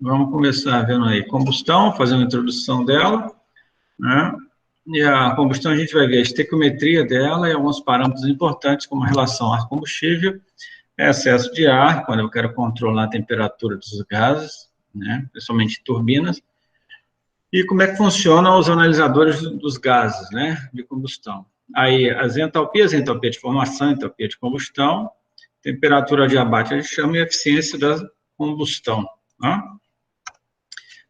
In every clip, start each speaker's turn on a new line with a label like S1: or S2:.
S1: vamos começar vendo aí combustão, fazer uma introdução dela, né? E a combustão a gente vai ver a estequiometria dela e alguns parâmetros importantes, como a relação ar-combustível, excesso de ar, quando eu quero controlar a temperatura dos gases, né? Principalmente turbinas, e como é que funcionam os analisadores dos gases, né? De combustão. Aí, as entalpia de formação, entalpia de combustão, temperatura de abate, a gente chama de eficiência da combustão, tá?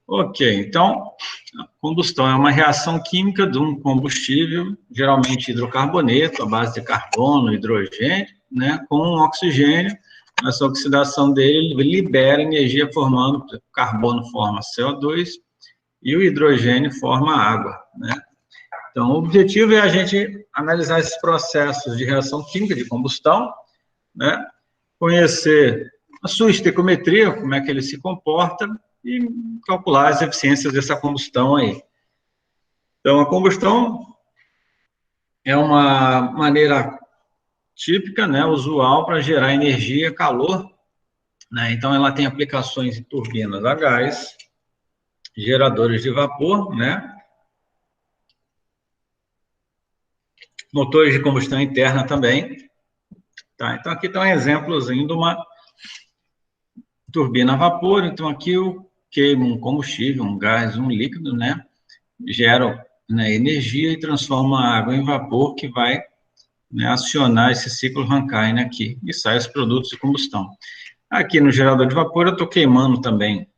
S1: Ok, então, a combustão é uma reação química de um combustível, geralmente hidrocarboneto, à base de carbono, hidrogênio, né, com oxigênio. Essa oxidação dele libera energia formando, o carbono forma CO2 e o hidrogênio forma água, né? Então, o objetivo é a gente analisar esses processos de reação química de combustão, né, conhecer a sua estequiometria, como é que ele se comporta, e calcular as eficiências dessa combustão aí. Então, a combustão é uma maneira típica, né, usual para gerar energia e calor, né? Então, ela tem aplicações em turbinas a gás, geradores de vapor, né, motores de combustão interna também. Tá? Então, aqui está um exemplozinho de uma turbina a vapor. Então, aqui eu queimo um combustível, um gás, um líquido, né, gero, né, energia e transforma a água em vapor que vai, né, acionar esse ciclo Rankine aqui e sai os produtos de combustão. Aqui no gerador de vapor eu estou queimando também.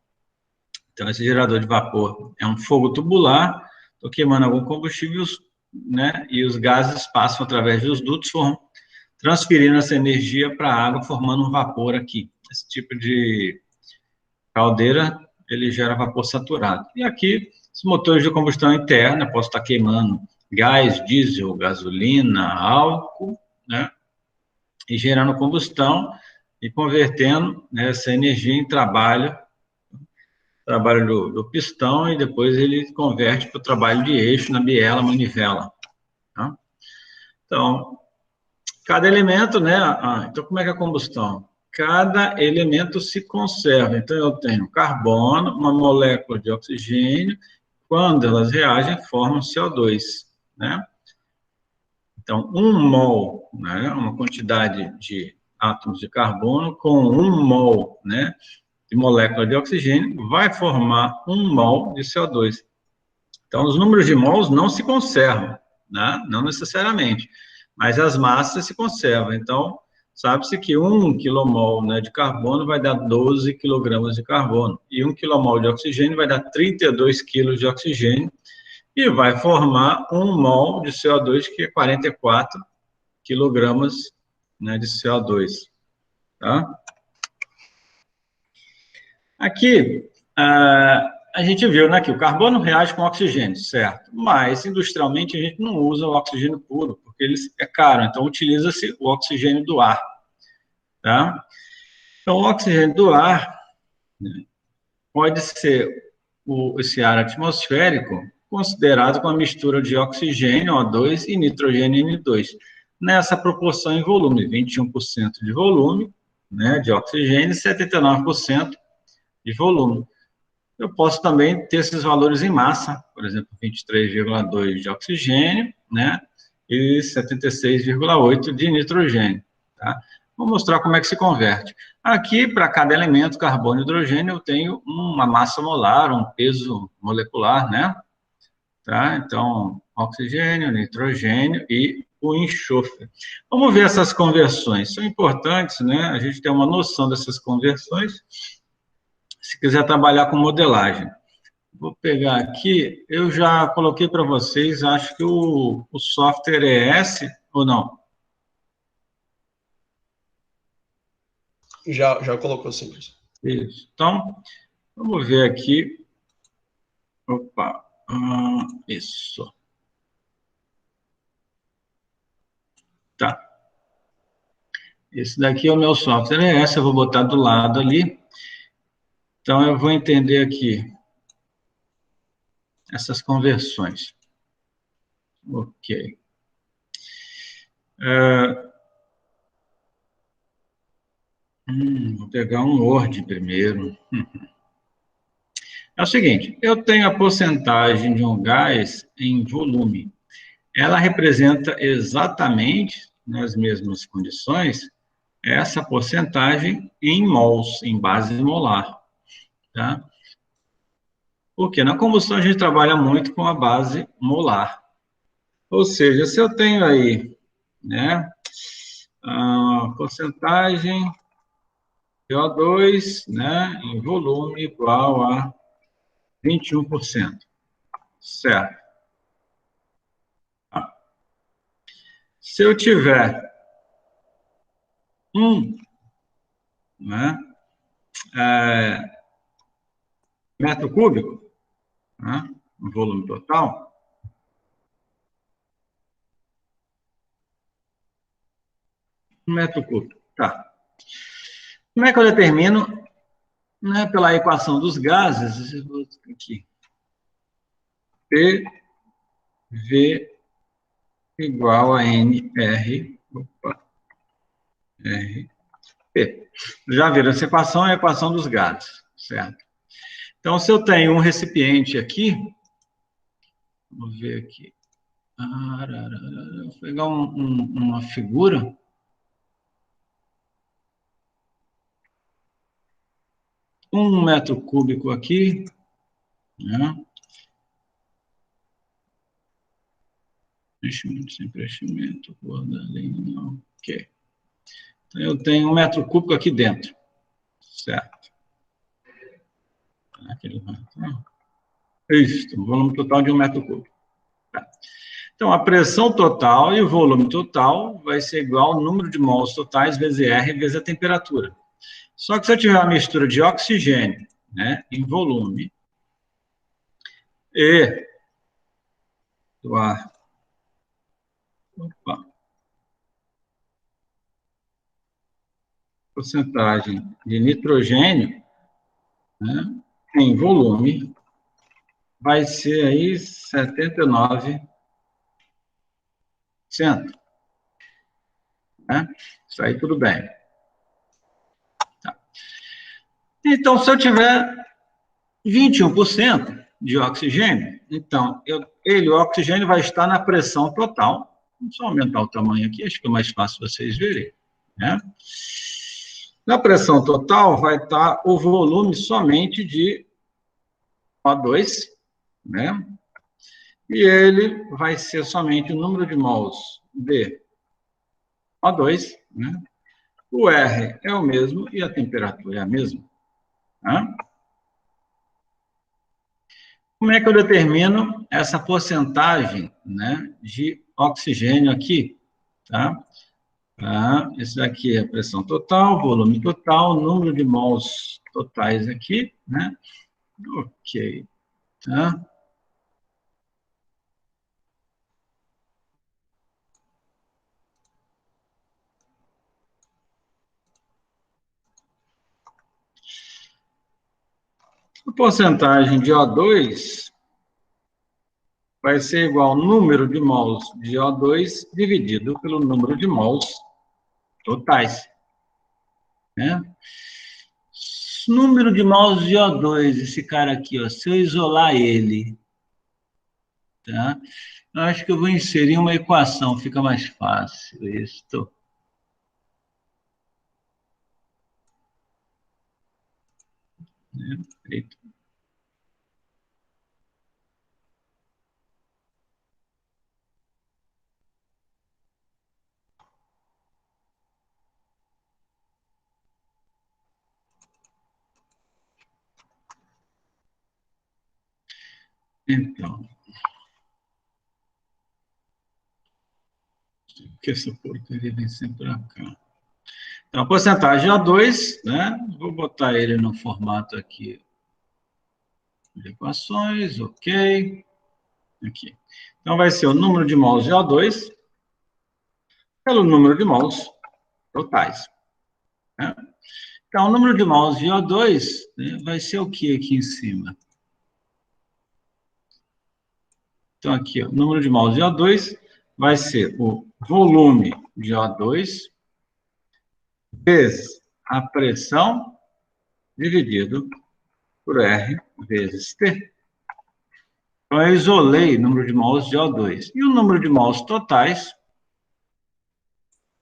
S1: Então esse gerador de vapor é um fogo tubular, estou queimando algum combustível, né, e os gases passam através dos dutos, transferindo essa energia para a água, formando um vapor aqui. Esse tipo de caldeira, ele gera vapor saturado. E aqui, os motores de combustão interna, posso estar queimando gás, diesel, gasolina, álcool, né? E gerando combustão e convertendo, né, essa energia em trabalho do pistão, e depois ele converte para o trabalho de eixo na biela, manivela. Tá? Então, cada elemento, né? Então, como é que é a combustão? Cada elemento se conserva. Então, eu tenho carbono, uma molécula de oxigênio, quando elas reagem, formam CO2, né? Então, 1 mol, né, uma quantidade de átomos de carbono com 1 mol, né, de molécula de oxigênio, vai formar 1 mol de CO2. Então, os números de mols não se conservam, né, não necessariamente, mas as massas se conservam. Então, sabe-se que 1 kmol, né, de carbono vai dar 12 quilogramas de carbono, e 1 kmol de oxigênio vai dar 32 quilos de oxigênio, e vai formar 1 mol de CO2, que é 44 quilogramas, né, de CO2. Tá? Aqui, a gente viu, né, que o carbono reage com oxigênio, certo? Mas, industrialmente, a gente não usa o oxigênio puro, porque ele é caro, então utiliza-se o oxigênio do ar. Tá? Então, o oxigênio do ar, né, pode ser esse ar atmosférico considerado com a mistura de oxigênio, O2, e nitrogênio, N2. Nessa proporção em volume, 21% de volume, né, de oxigênio, e 79% de volume. Eu posso também ter esses valores em massa, por exemplo, 23,2 de oxigênio, né, e 76,8 de nitrogênio, tá? Vou mostrar como é que se converte. Aqui, para cada elemento, carbono e hidrogênio, eu tenho uma massa molar, um peso molecular, né? Tá? Então, oxigênio, nitrogênio e o enxofre. Vamos ver essas conversões. São importantes, né? A gente ter uma noção dessas conversões, se quiser trabalhar com modelagem. Vou pegar aqui, eu já coloquei para vocês, acho que o software é esse, ou não?
S2: Já colocou sim.
S1: Isso. Então, vamos ver aqui. Opa, isso. Tá. Esse daqui é o meu software, é esse, eu vou botar do lado ali. Então, eu vou entender aqui essas conversões. Ok. Vou pegar um Word primeiro. É o seguinte, eu tenho a porcentagem de um gás em volume. Ela representa exatamente, nas mesmas condições, essa porcentagem em mols, em base molar, tá? Porque na combustão a gente trabalha muito com a base molar. Ou seja, se eu tenho aí, né, a porcentagem de O2, né, em volume igual a 21%, certo? Se eu tiver um, né, metro cúbico, né, no volume total, um metro cúbico, tá. Como é que eu determino, né, pela equação dos gases, aqui, PV igual a NR, opa, R, P. Já viram, essa equação é a equação dos gases, certo? Então, se eu tenho um recipiente aqui, vamos ver aqui, vou pegar uma figura, 1 metro cúbico aqui, né? Preenchimento sem preenchimento, cor da linha, ok. Então, eu tenho 1 metro cúbico aqui dentro, certo? Isso, o volume total de 1 metro cúbico. Tá. Então, a pressão total e o volume total vai ser igual ao número de mols totais vezes R vezes a temperatura. Só que se eu tiver uma mistura de oxigênio, né, em volume, e do ar, opa, porcentagem de nitrogênio, né, em volume, vai ser aí 79%. Né? Isso aí tudo bem. Tá. Então, se eu tiver 21% de oxigênio, então, o oxigênio vai estar na pressão total. Vamos só aumentar o tamanho aqui, acho que é mais fácil vocês verem. Né? Na pressão total vai estar o volume somente de O2, né? E ele vai ser somente o número de mols de O2, né? O R é o mesmo e a temperatura é a mesma. Né? Como é que eu determino essa porcentagem, né, de oxigênio aqui? Tá? Esse aqui é a pressão total, volume total, número de mols totais aqui, né? Ok. Tá? A porcentagem de O2 vai ser igual ao número de mols de O2 dividido pelo número de mols totais. Né? Número de mols de O2, esse cara aqui, ó, se eu isolar ele, tá? Eu acho que eu vou inserir uma equação, fica mais fácil isso. Né? Então, que essa porcaria vem sempre para cá. Então, a porcentagem O2, né? Vou botar ele no formato aqui de equações, ok. Aqui. Então, vai ser o número de mols de O2 pelo número de mols totais. Né? Então, o número de mols de O2, né, vai ser o que aqui em cima? Então, aqui, ó, o número de mols de O2 vai ser o volume de O2 vezes a pressão dividido por R vezes T. Então, eu isolei o número de mols de O2. E o número de mols totais,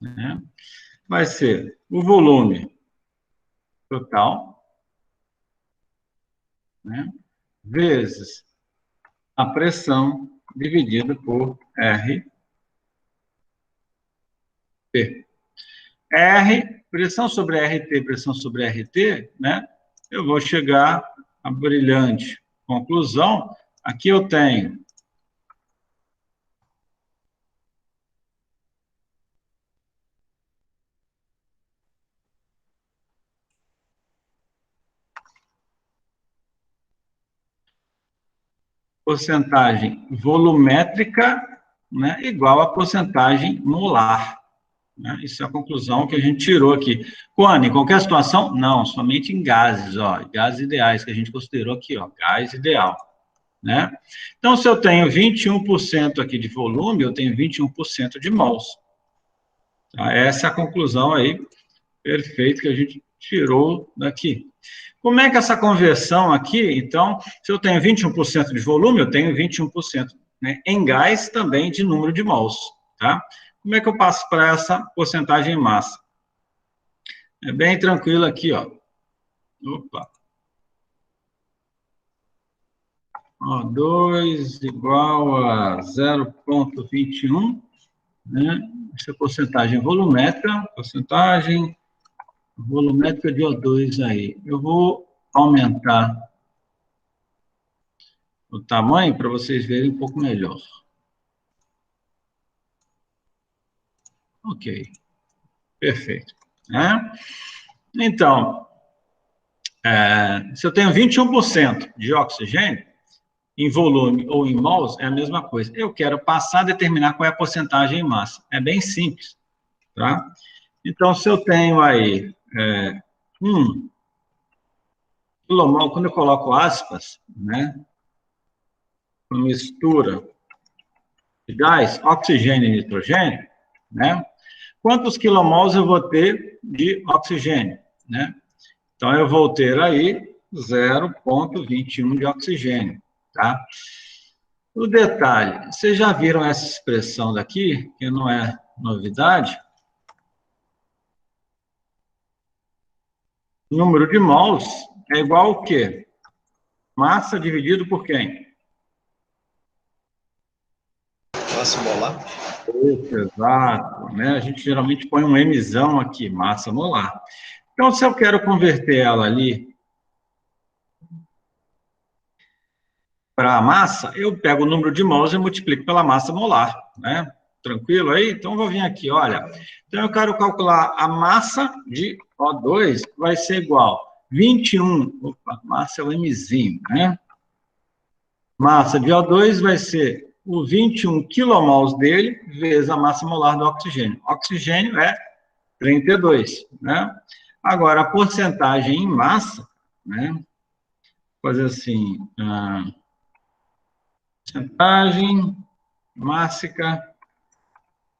S1: né, vai ser o volume total, né, vezes a pressão dividida por RT. Pressão sobre RT, pressão sobre RT, né, eu vou chegar à brilhante conclusão. Aqui eu tenho porcentagem volumétrica, né, igual a porcentagem molar. Né? Isso é a conclusão que a gente tirou aqui. Quando? Em qualquer situação? Não, somente em gases, ó, gases ideais, que a gente considerou aqui, ó, gás ideal. Né? Então, se eu tenho 21% aqui de volume, eu tenho 21% de mols. Tá? Essa é a conclusão aí, perfeita, que a gente tirou daqui. Como é que essa conversão aqui, então, se eu tenho 21% de volume, eu tenho 21%, né, em gás também de número de mols, tá? Como é que eu passo para essa porcentagem em massa? É bem tranquilo aqui, ó. Opa. O2 igual a 0,21, né? Essa é a porcentagem volumétrica, porcentagem volumétrica de O2 aí. Eu vou aumentar o tamanho para vocês verem um pouco melhor. Ok, perfeito. Né? Então, se eu tenho 21% de oxigênio, em volume ou em mols, é a mesma coisa. Eu quero passar a determinar qual é a porcentagem em massa. É bem simples, tá? Então, se eu tenho aí 1 quilomol, quando eu coloco aspas, né, uma mistura de gás, oxigênio e nitrogênio, né, quantos quilomols eu vou ter de oxigênio, né? Então, eu vou ter aí 0,21 de oxigênio, tá? O detalhe, vocês já viram essa expressão daqui, que não é novidade? O número de mols é igual ao quê? Massa dividido por quem?
S2: Massa molar.
S1: Isso, exato. Né? A gente geralmente põe um Mzão aqui, massa molar. Então, se eu quero converter ela ali para a massa, eu pego o número de mols e multiplico pela massa molar, né? Tranquilo aí? Então, eu vou vir aqui, olha. Então, eu quero calcular a massa de O2, vai ser igual 21, opa, massa é o Mzinho, né? Massa de O2 vai ser o 21 quilomols dele, vezes a massa molar do oxigênio. Oxigênio é 32, né? Agora, a porcentagem em massa, né? Fazer assim, porcentagem mássica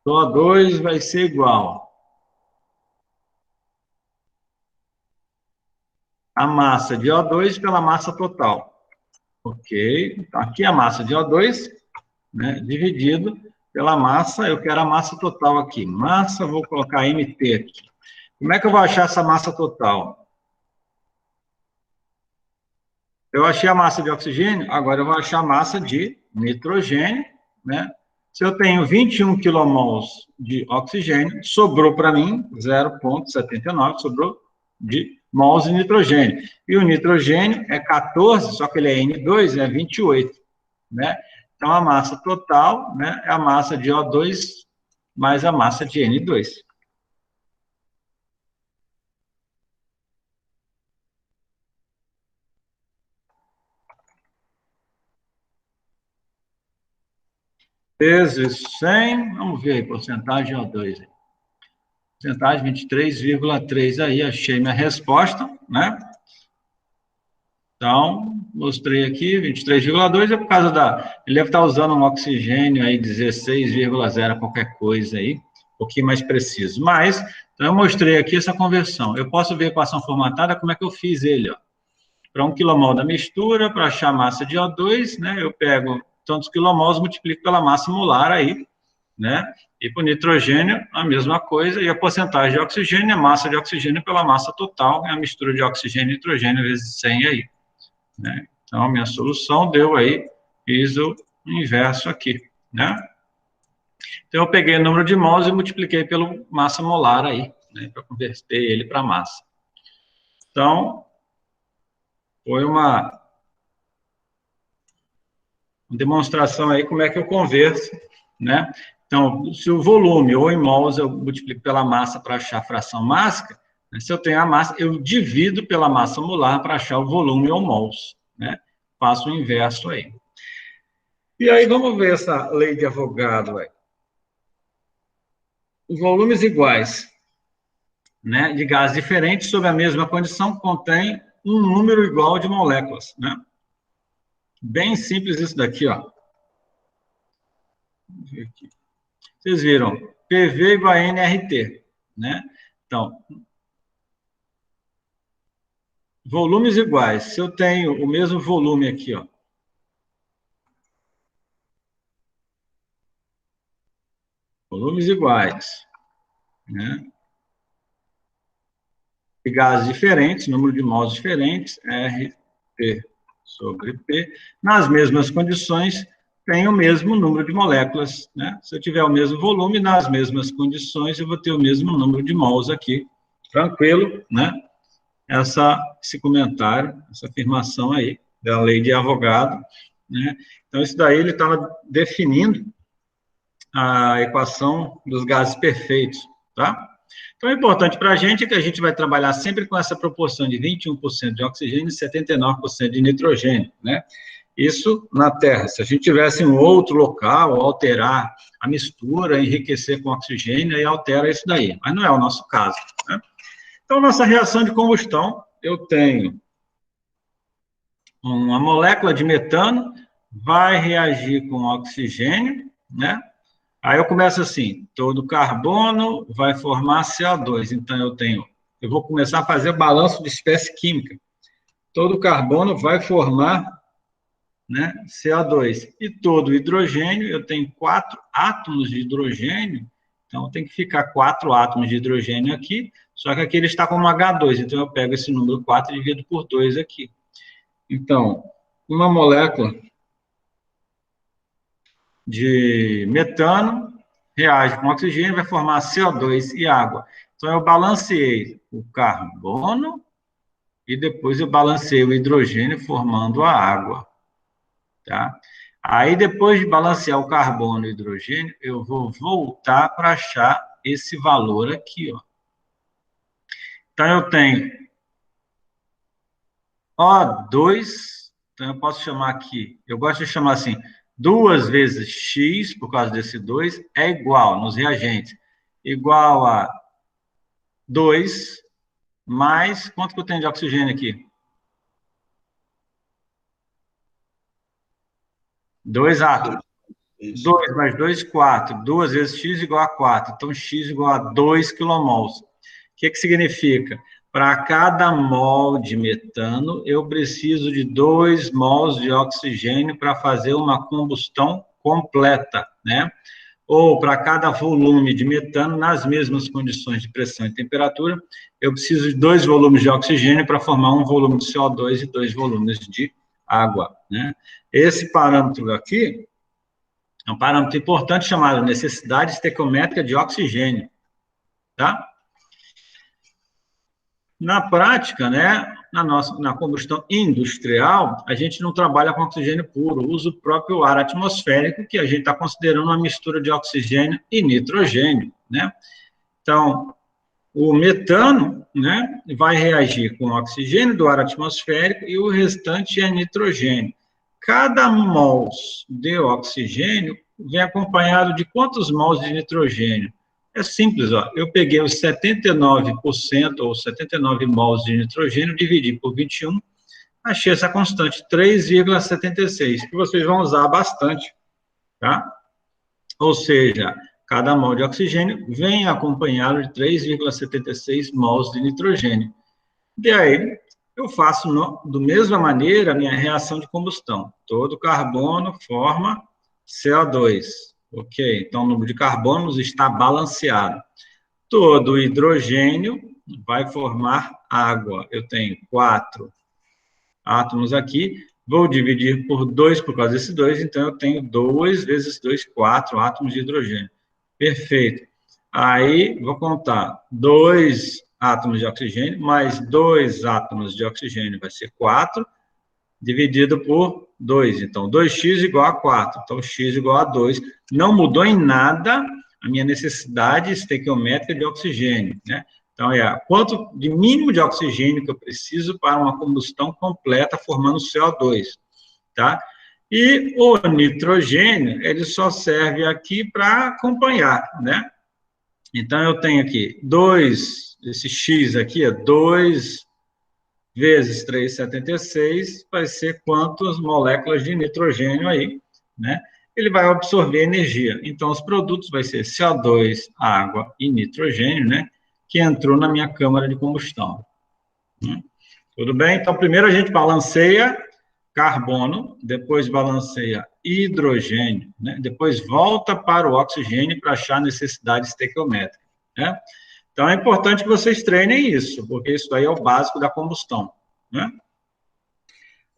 S1: do O2 vai ser igual a massa de O2 pela massa total. Ok? Então, aqui a massa de O2, né, dividido pela massa, eu quero a massa total aqui. Massa, vou colocar MT aqui. Como é que eu vou achar essa massa total? Eu achei a massa de oxigênio, agora eu vou achar a massa de nitrogênio, né? Se eu tenho 21 quilomols de oxigênio, sobrou para mim 0,79, sobrou de mols de nitrogênio. E o nitrogênio é 14, só que ele é N2, é 28, né? Então, a massa total, né, é a massa de O2 mais a massa de N2. Vezes 100, vamos ver aí, porcentagem O2. Porcentagem 23,3 aí, achei minha resposta, né? Então, mostrei aqui, 23,2 é por causa da... Ele deve estar usando um oxigênio aí, 16,0 qualquer coisa aí, um pouquinho mais preciso. Então, eu mostrei aqui essa conversão. Eu posso ver a equação formatada, como é que eu fiz ele, ó. para 1 kmol da mistura, para achar a massa de O2, né, eu pego tantos quilomols, multiplico pela massa molar aí, né, e para o nitrogênio, a mesma coisa, e a porcentagem de oxigênio, a massa de oxigênio pela massa total, é a mistura de oxigênio e nitrogênio vezes 100 aí, né. Então, a minha solução deu aí, fiz o inverso aqui, né. Então, eu peguei o número de mols e multipliquei pelo massa molar aí, né, para converter ele para massa. Então, foi uma demonstração aí como é que eu converto, né? Então, se o volume ou em mols eu multiplico pela massa para achar a fração mássica, né? Se eu tenho a massa, eu divido pela massa molar para achar o volume ou mols, né? Faço o inverso aí. E aí, vamos ver essa lei de Avogadro aí. Os volumes iguais, né, de gases diferentes sob a mesma condição contém um número igual de moléculas, né? Bem simples isso daqui, ó. Vamos ver aqui. Vocês viram, PV igual a nRT, né? Então, volumes iguais. Se eu tenho o mesmo volume aqui, ó. Volumes iguais, né? De gases diferentes, número de mols diferentes, RT sobre P, nas mesmas condições, tem o mesmo número de moléculas, né? Se eu tiver o mesmo volume, nas mesmas condições, eu vou ter o mesmo número de mols aqui. Tranquilo, né? Esse comentário, essa afirmação aí, da lei de Avogadro, né? Então, isso daí ele estava definindo a equação dos gases perfeitos, tá? Então, o importante para a gente é que a gente vai trabalhar sempre com essa proporção de 21% de oxigênio e 79% de nitrogênio, né? Isso na Terra. Se a gente tivesse em outro local, alterar a mistura, enriquecer com oxigênio, aí altera isso daí. Mas não é o nosso caso, né? Então, nossa reação de combustão, eu tenho uma molécula de metano, vai reagir com oxigênio, né? Aí eu começo assim, todo carbono vai formar CO2. Então, eu vou começar a fazer o balanço de espécie química. Todo carbono vai formar, né, CO2. E todo hidrogênio, eu tenho 4 átomos de hidrogênio, então tem que ficar 4 átomos de hidrogênio aqui, só que aqui ele está como H2, então eu pego esse número 4 e divido por 2 aqui. Então, uma molécula de metano reage com oxigênio, vai formar CO2 e água. Então, eu balanceei o carbono e depois eu balanceei o hidrogênio formando a água, tá? Aí, depois de balancear o carbono e o hidrogênio, eu vou voltar para achar esse valor aqui, ó. Então, eu tenho O2, então eu posso chamar aqui, eu gosto de chamar assim, 2 vezes X, por causa desse 2, é igual, nos reagentes, igual a 2 mais, quanto que eu tenho de oxigênio aqui? 2 átomos. 2 mais 2, 4. 2 vezes X igual a 4. Então, X igual a 2 quilomols. O que significa? Para cada mol de metano, eu preciso de 2 mols de oxigênio para fazer uma combustão completa, né? Ou para cada volume de metano, nas mesmas condições de pressão e temperatura, eu preciso de 2 volumes de oxigênio para formar um volume de CO2 e 2 volumes de água, né? Esse parâmetro aqui é um parâmetro importante chamado necessidade estequiométrica de oxigênio, tá? Na prática, né, na combustão industrial, a gente não trabalha com oxigênio puro, usa o próprio ar atmosférico, que a gente está considerando uma mistura de oxigênio e nitrogênio, né? Então, o metano, né, vai reagir com o oxigênio do ar atmosférico e o restante é nitrogênio. Cada mol de oxigênio vem acompanhado de quantos mols de nitrogênio? É simples, ó. Eu peguei os 79% ou 79 mols de nitrogênio, dividi por 21, achei essa constante, 3,76, que vocês vão usar bastante, tá? Ou seja, cada mol de oxigênio vem acompanhado de 3,76 mols de nitrogênio. E aí, eu faço da mesma maneira a minha reação de combustão. Todo carbono forma CO2. Ok? Então, o número de carbonos está balanceado. Todo hidrogênio vai formar água. Eu tenho 4 átomos aqui, vou dividir por 2 por causa desse 2, então eu tenho 2 vezes 2, 4 átomos de hidrogênio. Perfeito. Aí, vou contar 2 átomos de oxigênio, mais 2 átomos de oxigênio, vai ser 4, dividido por 2. Então, 2x igual a 4. Então, x igual a 2. Não mudou em nada a minha necessidade estequiométrica de oxigênio, né? Então, quanto de mínimo de oxigênio que eu preciso para uma combustão completa formando CO2, tá? E o nitrogênio, ele só serve aqui para acompanhar, né? Então, eu tenho aqui 2, esse x aqui é 2 vezes 3,76, vai ser quantas moléculas de nitrogênio aí, né? Ele vai absorver energia. Então, os produtos vai ser CO2, água e nitrogênio, né? Que entrou na minha câmara de combustão. Tudo bem? Então, primeiro a gente balanceia carbono, depois balanceia hidrogênio, né? Depois volta para o oxigênio para achar a necessidade estequiométrica, né? Então, é importante que vocês treinem isso, porque isso daí é o básico da combustão, né?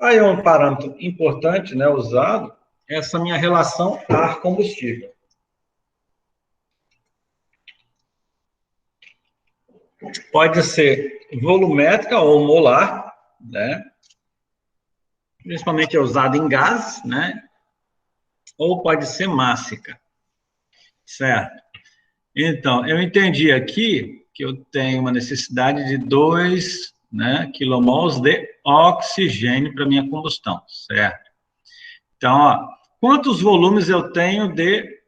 S1: Aí, um parâmetro importante, né, usado, é essa minha relação ar-combustível. Pode ser volumétrica ou molar, né? Principalmente é usado em gases, né? Ou pode ser mássica, certo? Então, eu entendi aqui que eu tenho uma necessidade de 2, né, quilomols de oxigênio para minha combustão, certo? Então, ó, quantos volumes eu tenho de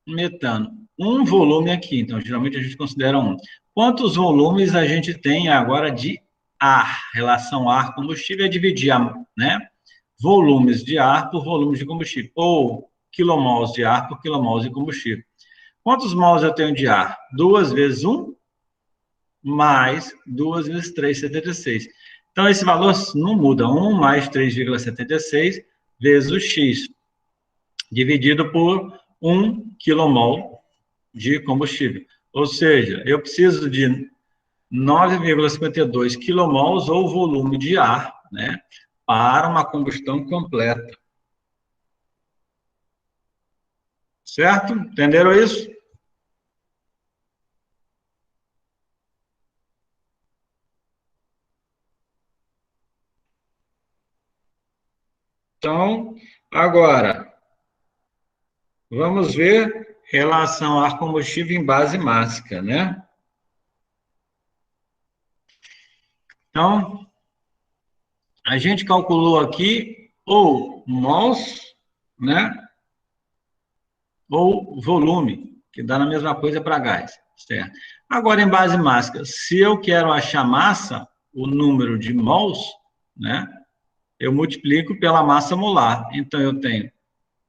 S1: metano? Um volume aqui, então, geralmente a gente considera um. Quantos volumes a gente tem agora de ar? Relação ar-combustível é dividir, né, volumes de ar por volumes de combustível, ou quilomols de ar por quilomols de combustível. Quantos mols eu tenho de ar? 2 vezes 1, mais 2 vezes 3,76. Então, esse valor não muda. 1 mais 3,76 vezes o x, dividido por 1 quilomol de combustível. Ou seja, eu preciso de 9,52 quilomols ou volume de ar, né, para uma combustão completa. Certo? Entenderam isso? Então, agora, vamos ver relação ar-combustível em base mássica, né? Então, a gente calculou aqui ou mols, né? Ou volume, que dá na mesma coisa para gás, certo? Agora, em base mássica, se eu quero achar massa, o número de mols, né? Eu multiplico pela massa molar. Então, eu tenho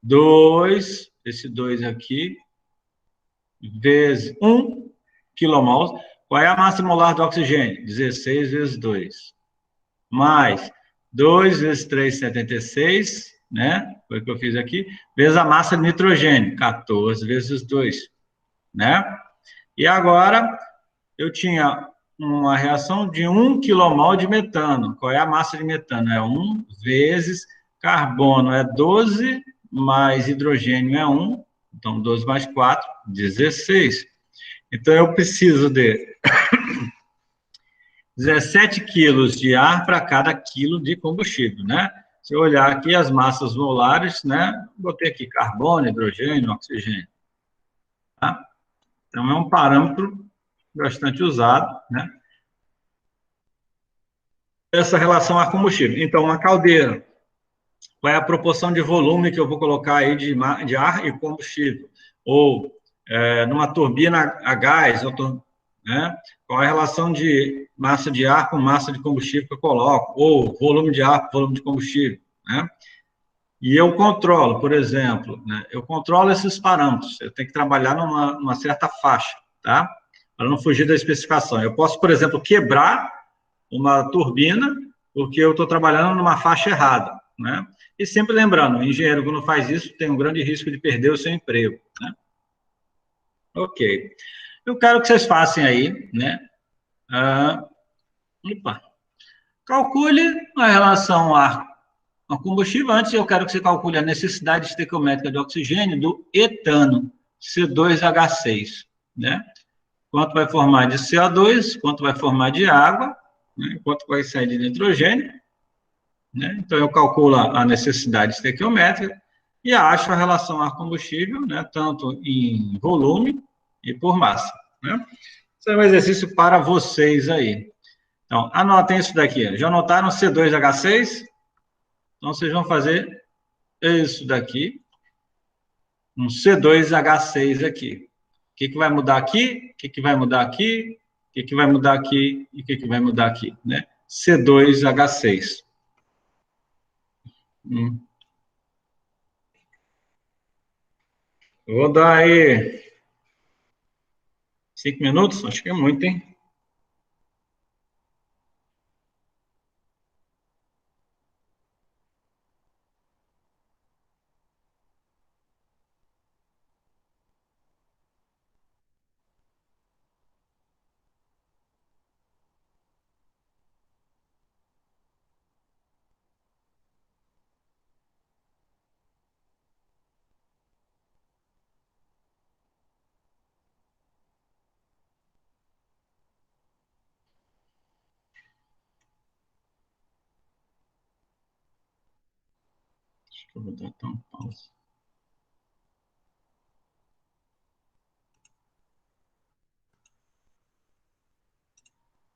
S1: 2, esse 2 aqui, vezes 1 quilomol. Qual é a massa molar do oxigênio? 16 vezes 2. Mais 2 vezes 3,76, né? Foi o que eu fiz aqui. Vezes a massa de nitrogênio, 14 vezes 2, né? E agora, eu tinha uma reação de 1 quilomol de metano. Qual é a massa de metano? É 1 vezes carbono, é 12, mais hidrogênio é 1, então 12 mais 4, 16. Então, eu preciso de 17 quilos de ar para cada quilo de combustível, né? Se eu olhar aqui as massas molares, né? Botei aqui carbono, hidrogênio, oxigênio. Tá? Então, é um parâmetro bastante usado, né? Essa relação ar-combustível. Então, uma caldeira, qual é a proporção de volume que eu vou colocar aí de ar e combustível? Ou, numa turbina a gás, né? Qual é a relação de massa de ar com massa de combustível que eu coloco? Ou volume de ar com volume de combustível, né? E eu controlo, por exemplo, né? Eu controlo esses parâmetros. Eu tenho que trabalhar numa certa faixa, tá? Para não fugir da especificação. Eu posso, por exemplo, quebrar uma turbina, porque eu estou trabalhando numa faixa errada, né? E sempre lembrando, o engenheiro, quando faz isso, tem um grande risco de perder o seu emprego, né? Ok. Eu quero que vocês façam aí, né? Ah, opa. Calcule a relação ar combustível. Antes, eu quero que você calcule a necessidade estequiométrica de oxigênio do etano, C2H6, né? Quanto vai formar de CO2, quanto vai formar de água, né? Quanto vai sair de nitrogênio, né? Então, eu calculo a necessidade estequiométrica e acho a relação ar-combustível, né? Tanto em volume e por massa, né? Esse é um exercício para vocês aí. Então, anotem isso daqui. Já anotaram C2H6? Então, vocês vão fazer isso daqui, um C2H6 aqui. O que vai mudar aqui? O que vai mudar aqui? O que vai mudar aqui? E o que vai mudar aqui? Né? C2H6. Hum. Vou dar aí 5 minutos, acho que é muito, hein? Acho que eu vou dar então pausa.